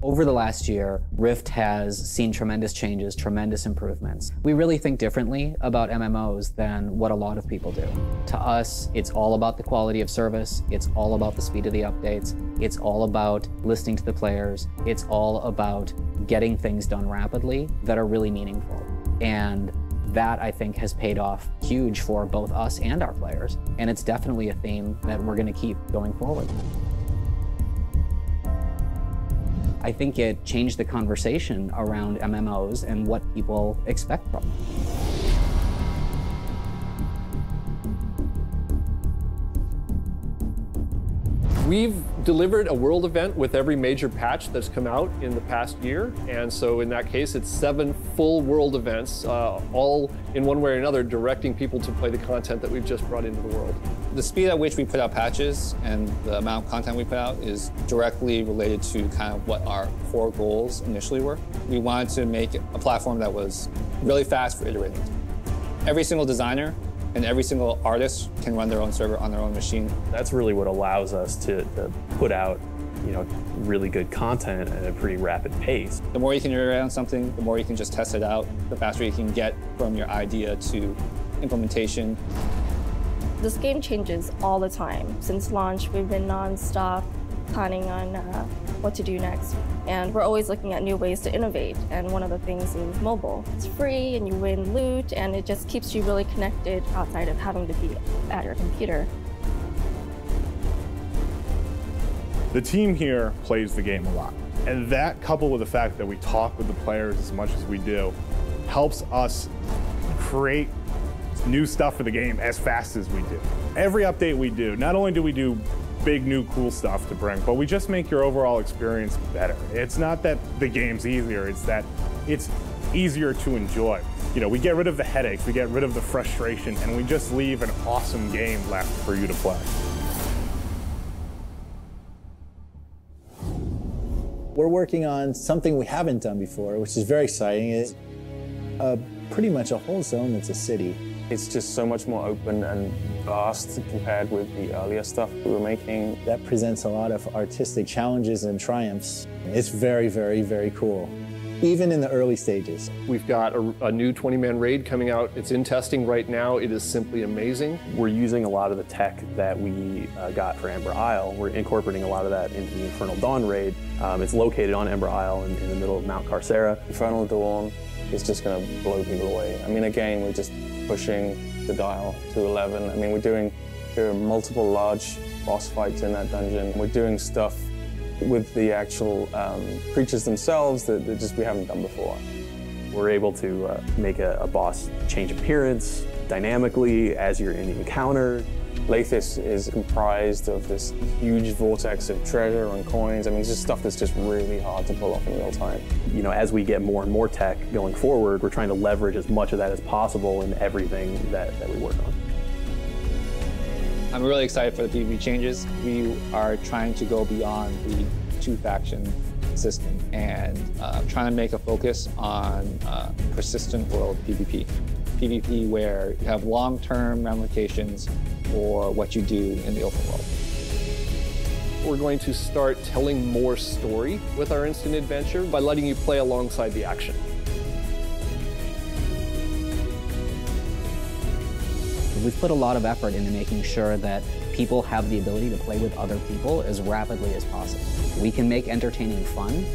Over the last year, Rift has seen tremendous changes, tremendous improvements. We really think differently about MMOs than what a lot of people do. To us, it's all about the quality of service, it's all about the speed of the updates, it's all about listening to the players, it's all about getting things done rapidly that are really meaningful. And that, I think, has paid off huge for both us and our players. And it's definitely a theme that we're going to keep going forward. I think it changed the conversation around MMOs and what people expect from them. We've delivered a world event with every major patch that's come out in the past year. And so in that case, it's 7 full world events, all in one way or another, directing people to play the content that we've just brought into the world. The speed at which we put out patches and the amount of content we put out is directly related to kind of what our core goals initially were. We wanted to make a platform that was really fast for iterating. Every single designer and every single artist can run their own server on their own machine. That's really what allows us to put out, really good content at a pretty rapid pace. The more you can iterate on something, the more you can just test it out, the faster you can get from your idea to implementation. This game changes all the time. Since launch, we've been non-stop planning on what to do next. And we're always looking at new ways to innovate. And one of the things is mobile. It's free and you win loot and it just keeps you really connected outside of having to be at your computer. The team here plays the game a lot. And that, coupled with the fact that we talk with the players as much as we do, helps us create new stuff for the game as fast as we do. Every update we do, not only do we do big new cool stuff to bring, but we just make your overall experience better. It's not that the game's easier, it's that it's easier to enjoy. We get rid of the headaches, we get rid of the frustration, and we just leave an awesome game left for you to play. We're working on something we haven't done before, which is very exciting. It's pretty much a whole zone that's a city. It's just so much more open and vast compared with the earlier stuff we were making. That presents a lot of artistic challenges and triumphs. It's very, very, very cool, even in the early stages. We've got a new 20-man raid coming out. It's in testing right now. It is simply amazing. We're using a lot of the tech that we got for Ember Isle. We're incorporating a lot of that into the Infernal Dawn raid. It's located on Ember Isle in the middle of Mount Carcera. Infernal Dawn is just going to blow people away. I mean, again, we're just pushing the dial to 11. I mean, there are multiple large boss fights in that dungeon. We're doing stuff with the actual creatures themselves that we haven't done before. We're able to make a boss change appearance dynamically as you're in the encounter. Lethis is comprised of this huge vortex of treasure and coins. I mean, it's just stuff that's just really hard to pull off in real time. As we get more and more tech going forward, we're trying to leverage as much of that as possible in everything that we work on. I'm really excited for the PvP changes. We are trying to go beyond the 2-faction system and trying to make a focus on persistent world PvP. PvP where you have long-term ramifications for what you do in the open world. We're going to start telling more story with our instant adventure by letting you play alongside the action. We've put a lot of effort into making sure that people have the ability to play with other people as rapidly as possible. We can make entertaining fun,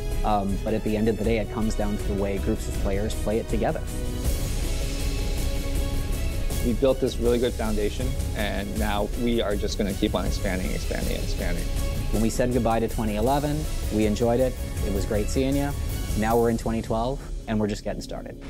but at the end of the day, it comes down to the way groups of players play it together. We built this really good foundation, and now we are just going to keep on expanding. When we said goodbye to 2011, we enjoyed it. It was great seeing you. Now we're in 2012, and we're just getting started.